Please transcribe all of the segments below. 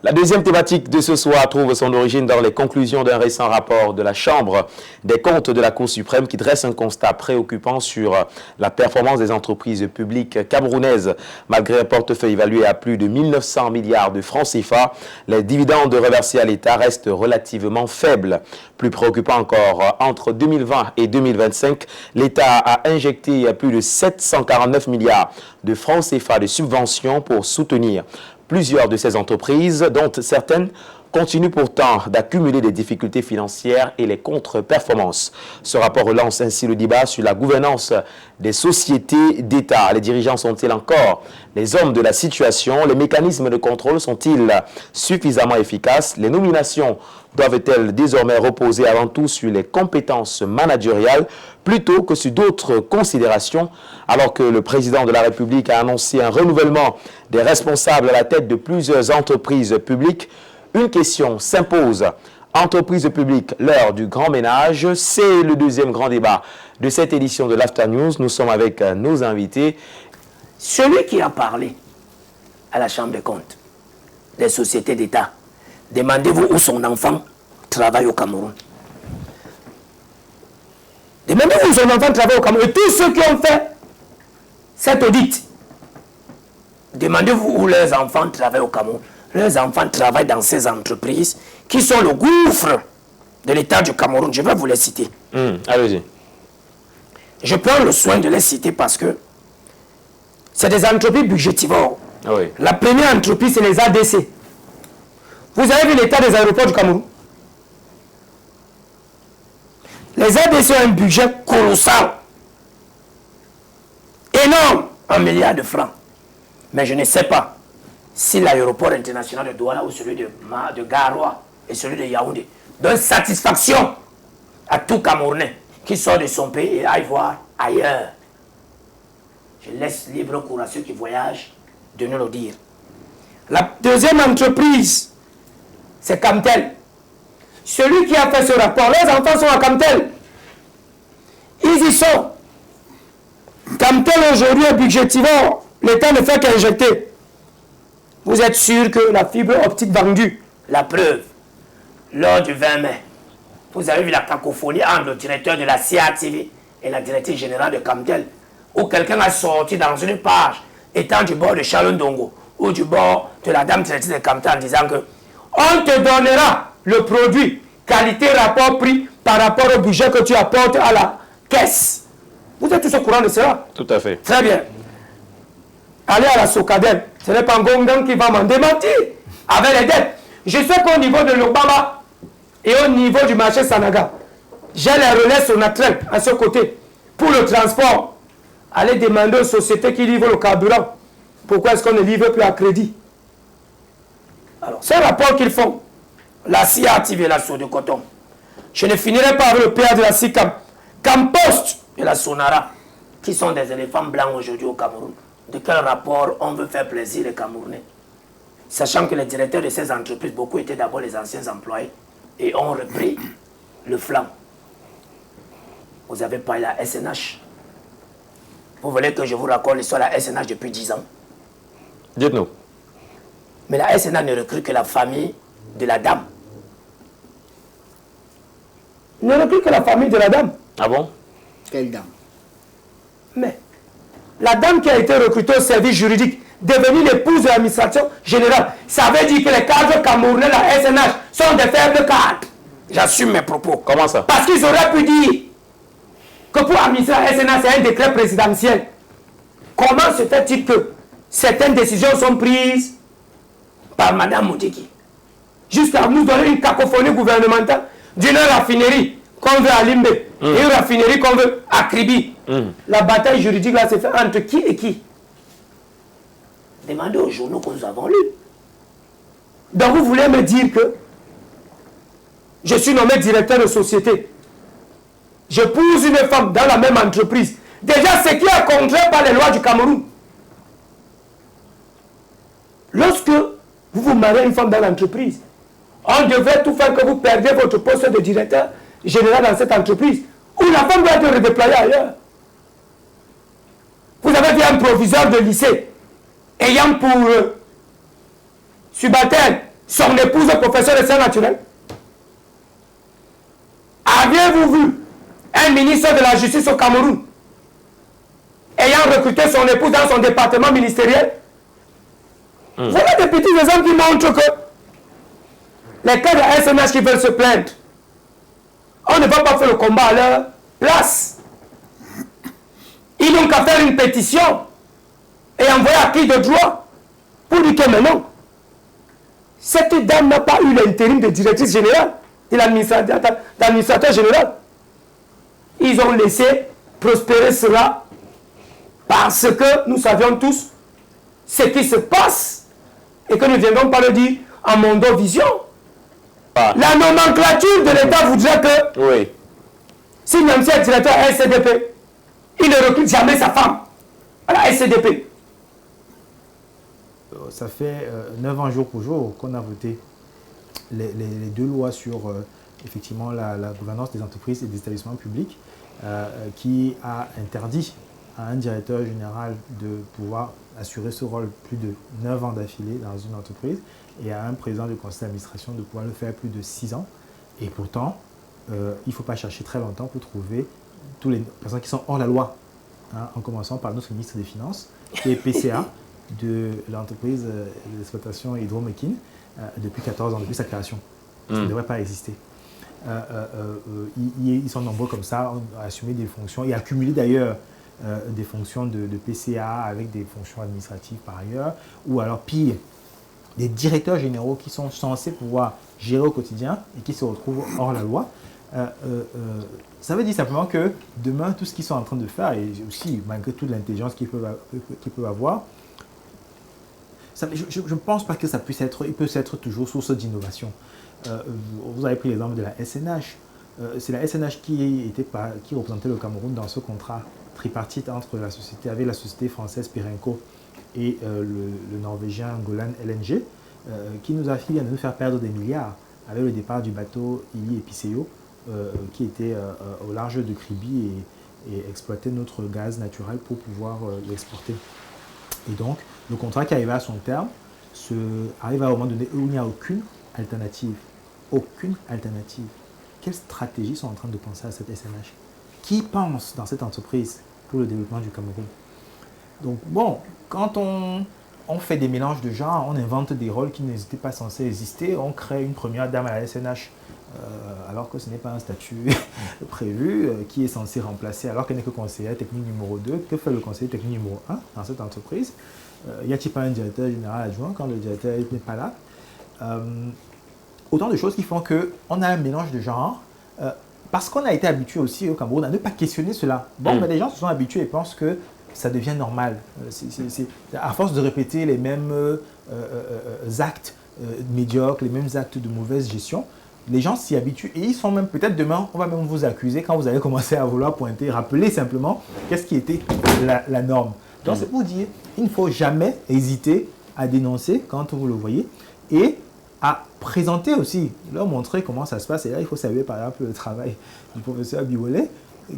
La deuxième thématique de ce soir trouve son origine dans les conclusions d'un récent rapport de la Chambre des comptes de la Cour suprême qui dresse un constat préoccupant sur la performance des entreprises publiques camerounaises. Malgré un portefeuille évalué à plus de 1900 milliards de francs CFA, les dividendes reversés à l'État restent relativement faibles. Plus préoccupant encore, entre 2020 et 2025, l'État a injecté plus de 749 milliards de francs CFA de subventions pour soutenir plusieurs de ces entreprises, dont certaines continuent pourtant d'accumuler des difficultés financières et les contre-performances. Ce rapport relance ainsi le débat sur la gouvernance des sociétés d'État. Les dirigeants sont-ils encore les hommes de la situation? Les mécanismes de contrôle sont-ils suffisamment efficaces? Les nominations doivent-elles désormais reposer avant tout sur les compétences managériales plutôt que sur d'autres considérations? Alors que le président de la République a annoncé un renouvellement des responsables à la tête de plusieurs entreprises publiques, une question s'impose. Entreprises publiques, l'heure du grand ménage, c'est le deuxième grand débat de cette édition de l'After News. Nous sommes avec nos invités. Celui qui a parlé à la Chambre des comptes des sociétés d'État, demandez-vous où son enfant travaille au Cameroun. Demandez-vous où son enfant travaille au Cameroun. Et tous ceux qui ont fait cet audit, demandez-vous où leurs enfants travaillent au Cameroun. Leurs enfants travaillent dans ces entreprises qui sont le gouffre de l'État du Cameroun. Je vais vous les citer. Allez-y. Je prends le soin de les citer parce que c'est des entreprises budgétivores. Ah oui. La première entreprise, c'est les ADC. Vous avez vu l'état des aéroports du Cameroun? Les ADC ont un budget colossal, énorme, 1 milliard de francs. Mais je ne sais pas si l'aéroport international de Douala ou celui de Garoua et celui de Yaoundé donne satisfaction à tout Camerounais qui sort de son pays et aille voir ailleurs. Je laisse libre cours à ceux qui voyagent de nous le dire. La deuxième entreprise, c'est Camtel. Celui qui a fait ce rapport, les enfants sont à Camtel. Ils y sont. Camtel aujourd'hui est budgétivore. L'État ne fait qu'injecter. Vous êtes sûr que la fibre optique vendue, la preuve, lors du 20 mai, vous avez vu la cacophonie entre le directeur de la CATV et la directrice générale de Camtel, où quelqu'un a sorti dans une page étant du bord de Charles Ndongo ou du bord de la dame directrice de Camtel en disant que on te donnera le produit qualité rapport prix par rapport au budget que tu apportes à la caisse. Vous êtes tous au courant de cela? Tout à fait. Très bien. Allez à la Socadem. Ce n'est pas Ngongan qui va m'en démentir avec les dettes. Je sais qu'au niveau de l'Obama et au niveau du marché Sanaga, j'ai les relais Sonatrach à ce côté pour le transport. Allez demander aux sociétés qui livrent le carburant. Pourquoi est-ce qu'on ne livre plus à crédit? Alors, ce rapport qu'ils font, la CATV et la Source de Coton, je ne finirai pas avec le PA de la SICAM, Campost et la Sonara, qui sont des éléphants blancs aujourd'hui au Cameroun. De quel rapport on veut faire plaisir les Camerounais? Sachant que les directeurs de ces entreprises, beaucoup étaient d'abord les anciens employés et ont repris le flanc. Vous n'avez pas la SNH. Vous voulez que je vous raconte l'histoire de la SNH depuis 10 ans? Dites-nous. Mais la SNH ne recrute que la famille de la dame. Ne recrute que la famille de la dame. Ah bon? Quelle dame? Mais la dame qui a été recrutée au service juridique, devenue l'épouse de l'administration générale, ça veut dire que les cadres camerounais de la SNH sont des faibles cadres. J'assume mes propos. Comment ça? Parce qu'ils auraient pu dire que pour administrer la SNH, c'est un décret présidentiel. Comment se fait-il que certaines décisions sont prises par Mme Moutiki jusqu'à nous donner une cacophonie gouvernementale d'une raffinerie qu'on veut à Limbe et une raffinerie qu'on veut à Kribi. La bataille juridique là s'est faite entre qui et qui? Demandez aux journaux que nous avons lus. Donc vous voulez me dire que je suis nommé directeur de société, je pousse une femme dans la même entreprise. Déjà, ce qui est contraire par les lois du Cameroun. Lorsque vous mariez une femme dans l'entreprise, on devrait tout faire que vous perdiez votre poste de directeur général dans cette entreprise, où la femme doit être redéployée ailleurs. Vous avez vu un proviseur de lycée ayant pour subalterne son épouse professeur de sciences naturelles? Avez-vous vu un ministre de la Justice au Cameroun ayant recruté son épouse dans son département ministériel? Voilà des petits exemples qui montrent que les cas de SNH qui veulent se plaindre, on ne va pas faire le combat à leur place. Ils n'ont qu'à faire une pétition et envoyer à qui de droit pour dire que maintenant, cette dame n'a pas eu l'intérim de directrice générale et l'administrateur général. Ils ont laissé prospérer cela parce que nous savions tous ce qui se passe et que nous ne viendrons pas le dire en Mondovision. La nomenclature de l'État voudrait que si Niamsi est directeur à SCDP, il ne recrute jamais sa femme à la SCDP. Ça fait 9 ans jour pour jour qu'on a voté les deux lois sur effectivement la gouvernance des entreprises et des établissements publics qui a interdit à un directeur général de pouvoir assurer ce rôle plus de 9 ans d'affilée dans une entreprise et à un président du conseil d'administration de pouvoir le faire plus de 6 ans. Et pourtant, il ne faut pas chercher très longtemps pour trouver toutes les personnes qui sont hors la loi, hein, en commençant par notre ministre des Finances, qui est PCA de l'entreprise d'exploitation Hydro-Méquine depuis 14 ans, depuis sa création. Ça ne devrait pas exister. Ils sont nombreux comme ça à assumer des fonctions et à accumuler d'ailleurs des fonctions de PCA avec des fonctions administratives par ailleurs, ou alors pire, des directeurs généraux qui sont censés pouvoir gérer au quotidien et qui se retrouvent hors la loi. Ça veut dire simplement que demain, tout ce qu'ils sont en train de faire, et aussi malgré toute l'intelligence qu'ils peuvent avoir, je ne pense pas que ça puisse être, il peut être toujours source d'innovation. Vous avez pris l'exemple de la SNH. C'est la SNH qui représentait le Cameroun dans ce contrat tripartite entre la société, avec la société française Perenco et le norvégien Golan LNG, qui nous a fini à nous faire perdre des milliards avec le départ du bateau Ili Episeyo, qui était au large de Kribi et exploitait notre gaz naturel pour pouvoir l'exporter. Et donc, le contrat qui arrivait à son terme arrive à un moment donné où il n'y a aucune alternative. Aucune alternative. Quelles stratégies sont en train de penser à cette SNH? Qui pense dans cette entreprise pour le développement du Cameroun? Donc bon, quand on fait des mélanges de genres, on invente des rôles qui n'étaient pas censés exister, on crée une première dame à la SNH alors que ce n'est pas un statut prévu, qui est censé remplacer, alors qu'elle n'est que conseillère technique numéro 2. Que fait le conseiller technique numéro 1 dans cette entreprise? Y a-t-il pas un directeur général adjoint quand le directeur n'est pas là? Autant de choses qui font qu'on a un mélange de genres, parce qu'on a été habitué aussi au Cameroun à ne pas questionner cela. Bon, mais les gens se sont habitués et pensent que ça devient normal. À force de répéter les mêmes actes médiocres, les mêmes actes de mauvaise gestion, les gens s'y habituent et ils sont même, peut-être demain, on va même vous accuser quand vous allez commencer à vouloir pointer, rappeler simplement qu'est-ce qui était la norme. Donc c'est pour dire, il ne faut jamais hésiter à dénoncer quand vous le voyez et à présenter aussi, leur montrer comment ça se passe. Et là, il faut saluer par exemple le travail du professeur Biolay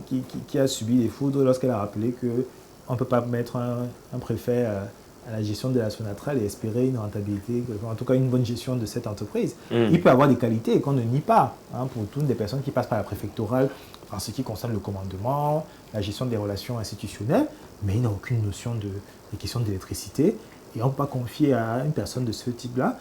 qui a subi les foudres lorsqu'elle a rappelé qu'on ne peut pas mettre un préfet à la gestion de la Sonatrach et espérer une rentabilité, en tout cas une bonne gestion de cette entreprise. Il peut avoir des qualités qu'on ne nie pas, hein, pour toutes les personnes qui passent par la préfectorale en ce qui concerne le commandement, la gestion des relations institutionnelles, mais il n'a aucune notion des questions d'électricité et on ne peut pas confier à une personne de ce type-là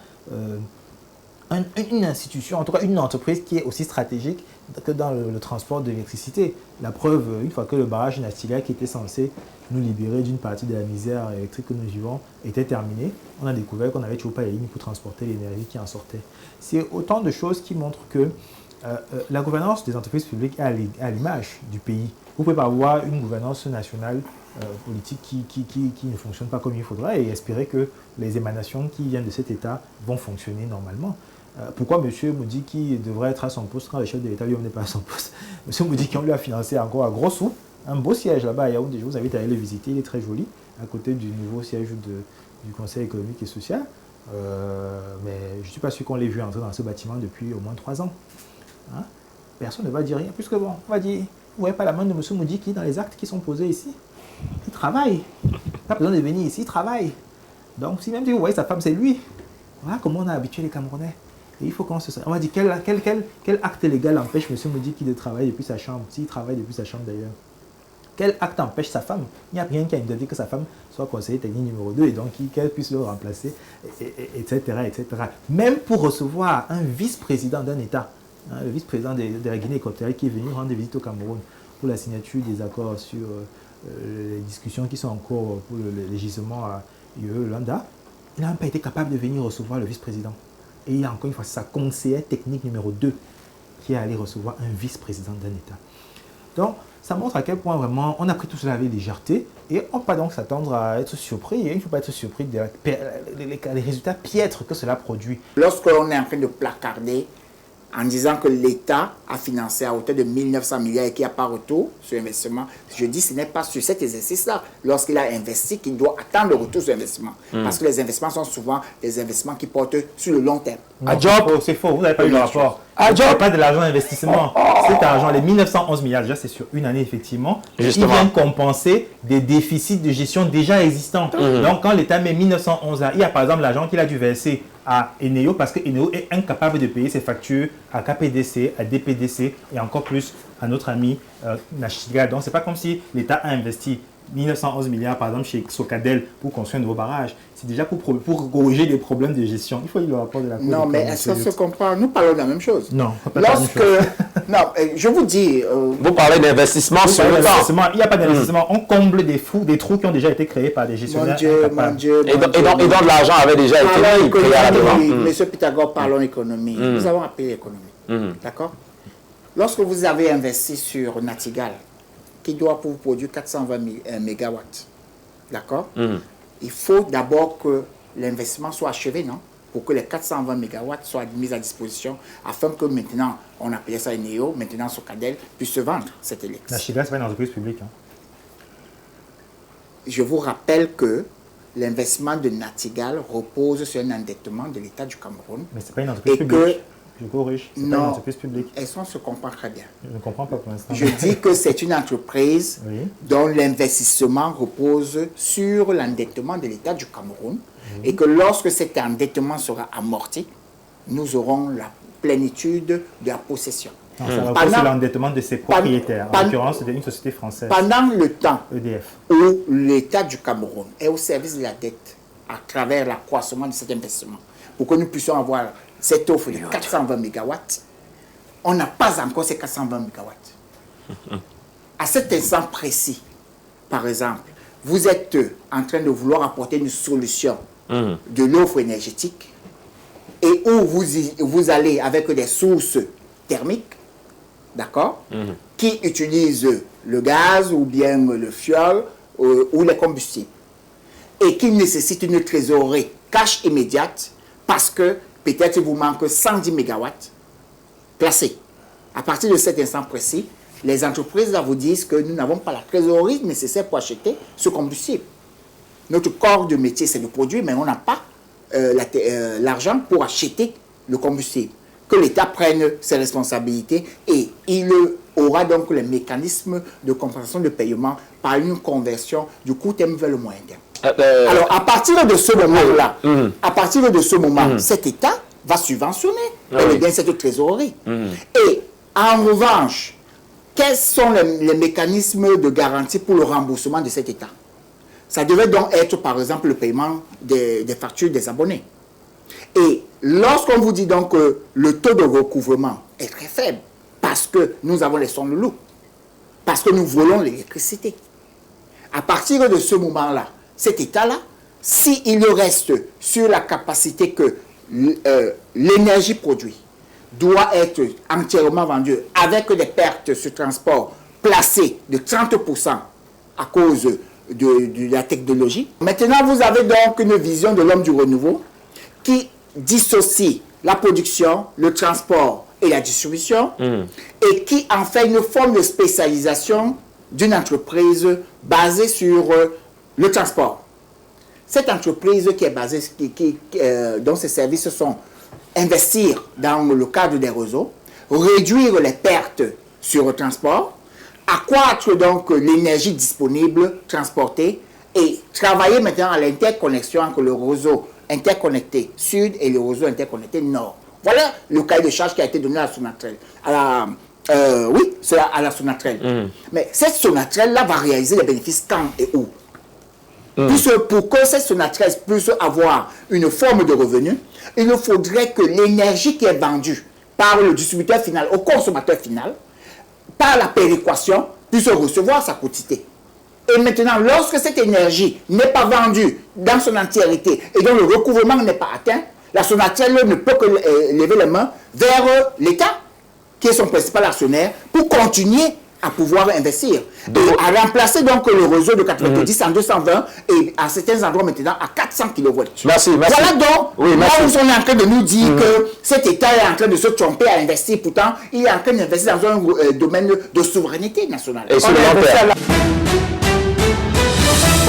une institution, en tout cas une entreprise qui est aussi stratégique que dans le transport de l'électricité. La preuve, une fois que le barrage Nastilia qui était censé nous libérer d'une partie de la misère électrique que nous vivons était terminé, on a découvert qu'on n'avait toujours pas les lignes pour transporter l'énergie qui en sortait. C'est autant de choses qui montrent que la gouvernance des entreprises publiques est à l'image du pays. Vous ne pouvez pas avoir une gouvernance nationale politique qui ne fonctionne pas comme il faudrait et espérer que les émanations qui viennent de cet État vont fonctionner normalement. Pourquoi M. Moudiki devrait être à son poste quand le chef de l'État lui-même n'est pas à son poste? M. Moudiki, on lui a financé encore à gros sous un beau siège là-bas à Yaoundé. Je vous invite à aller le visiter, il est très joli, à côté du nouveau siège du Conseil économique et social. Mais je ne suis pas sûr qu'on l'ait vu entrer dans ce bâtiment depuis au moins 3 ans. Hein? Personne ne va dire rien, puisque bon, on va dire, vous ne voyez pas la main de M. Moudiki dans les actes qui sont posés ici. Il travaille. Pas besoin de venir ici, il travaille. Donc, si même si vous voyez sa femme, c'est lui. Voilà comment on a habitué les Camerounais. Et il faut qu'on se... On m'a dit, quel acte légal empêche M. Modiki de travailler depuis sa chambre, s'il travaille depuis sa chambre d'ailleurs? Quel acte empêche sa femme? Il n'y a rien qui a interdit que sa femme soit conseillère technique numéro 2 et donc qu'elle puisse le remplacer, etc., etc. Même pour recevoir un vice-président d'un État, hein, le vice-président de la Guinée équatoriale qui est venu rendre visite au Cameroun pour la signature des accords sur les discussions qui sont en cours pour le législament à UE-Landa, il n'a même pas été capable de venir recevoir le vice-président. Et il y a encore une fois sa conseillère technique numéro 2 qui est allé recevoir un vice-président d'un État. Donc, ça montre à quel point vraiment on a pris tout cela avec légèreté et on ne peut pas donc s'attendre à être surpris. Et il ne faut pas être surpris des résultats piètres que cela produit. Lorsqu'on est en train de placarder en disant que l'État a financé à hauteur de 1900 milliards et qu'il n'y a pas retour sur investissement, je dis que ce n'est pas sur cet exercice-là, lorsqu'il a investi, qu'il doit attendre le retour sur investissement. Parce que les investissements sont souvent des investissements qui portent sur le long terme. C'est faux, vous n'avez pas eu le rapport. Il n'y a pas de l'argent d'investissement. Cet argent, les 1911 milliards, déjà c'est sur une année effectivement, Justement. ils viennent compenser des déficits de gestion déjà existants. Donc quand l'État met 1911 là, il y a par exemple l'argent qu'il a dû verser à Eneo parce que Eneo est incapable de payer ses factures à KPDC, à DPDC et encore plus à notre ami Nachiga. Donc c'est pas comme si l'État a investi 1911 milliards par exemple chez Socadel pour construire un nouveau barrage. C'est déjà pour corriger des problèmes de gestion. Il faut le rapport de la Cour. Non, mais est-ce qu'on se comprend? Nous parlons de la même chose. Non, pas de la même chose. Non, je vous dis... Vous parlez d'investissement sur le temps. Il n'y a pas d'investissement. On comble des trous qui ont déjà été créés par des gestionnaires. Mon Dieu. Et donc de l'argent avait déjà été créé à la demande. Monsieur Pythagore, parlons économie. Nous avons appelé l'économie. D'accord? Lorsque vous avez investi sur Natigal, qui doit vous produire 420 mégawatts, d'accord? Il faut d'abord que l'investissement soit achevé, non? Pour que les 420 mégawatts soient mis à disposition, afin que maintenant, on appelait ça Eneo, maintenant Socadel, puisse se vendre cette élection. La Chiga, ce n'est pas une entreprise publique. Hein. Je vous rappelle que l'investissement de Natigal repose sur un endettement de l'État du Cameroun. Mais ce n'est pas une entreprise publique. Je corrige, ce n'est pas une entreprise publique. Est-ce qu'on se comprend très bien? Je ne comprends pas pour l'instant. Je dis que c'est une entreprise dont l'investissement repose sur l'endettement de l'État du Cameroun et que lorsque cet endettement sera amorti, nous aurons la plénitude de la possession. Non, ça repose sur l'endettement de ses propriétaires, en l'occurrence c'est une société française. Pendant le temps EDF. où l'État du Cameroun est au service de la dette à travers l'accroissement de cet investissement, pour que nous puissions avoir cette offre de 420 mégawatts, on n'a pas encore ces 420 mégawatts. À cet instant précis, par exemple, vous êtes en train de vouloir apporter une solution de l'offre énergétique et où vous allez avec des sources thermiques, d'accord, qui utilisent le gaz ou bien le fioul ou les combustibles et qui nécessitent une trésorerie cash immédiate parce que peut-être il vous manque 110 mégawatts placés. À partir de cet instant précis, les entreprises là vous disent que nous n'avons pas la trésorerie nécessaire pour acheter ce combustible. Notre corps de métier, c'est de produire, mais on n'a pas l'argent pour acheter le combustible. Que l'État prenne ses responsabilités et il aura donc les mécanismes de compensation de paiement par une conversion du court terme vers le moyen terme. Alors, à partir de ce moment-là, cet État va subventionner bien cette trésorerie. Et en revanche, quels sont les mécanismes de garantie pour le remboursement de cet État? Ça devait donc être, par exemple, le paiement des factures des abonnés. Et lorsqu'on vous dit donc que le taux de recouvrement est très faible, parce que nous avons les sons de loup, parce que nous volons l'électricité, à partir de ce moment-là, cet État-là, s'il reste sur la capacité que l'énergie produite doit être entièrement vendue avec des pertes sur transport placées de 30% à cause de la technologie. Maintenant, vous avez donc une vision de l'homme du renouveau qui dissocie la production, le transport et la distribution et qui en fait une forme de spécialisation d'une entreprise basée sur le transport. Cette entreprise qui est basée, dont ses services sont investir dans le cadre des réseaux, réduire les pertes sur le transport, accroître donc l'énergie disponible, transportée, et travailler maintenant à l'interconnexion entre le réseau interconnectés sud et le réseau interconnecté nord. Voilà le cahier de charge qui a été donné à la Sonatrel. Oui, c'est à la Sonatrel. Mais cette Sonatrel-là va réaliser les bénéfices quand et où? Puisque pour que cette Sonatrel puisse avoir une forme de revenu, il faudrait que l'énergie qui est vendue par le distributeur final au consommateur final, par la péréquation, puisse recevoir sa quotité. Et maintenant, lorsque cette énergie n'est pas vendue dans son entièreté et dont le recouvrement n'est pas atteint, la Sonatrel ne peut que lever les mains vers l'État, qui est son principal actionnaire, pour continuer à pouvoir investir. Et à remplacer donc le réseau de 90 en 220 et à certains endroits maintenant à 400 kW. Merci. Voilà donc, là où on est en train de nous dire que cet État est en train de se tromper à investir. Pourtant, il est en train d'investir dans un domaine de souveraineté nationale. Et sur le long terme.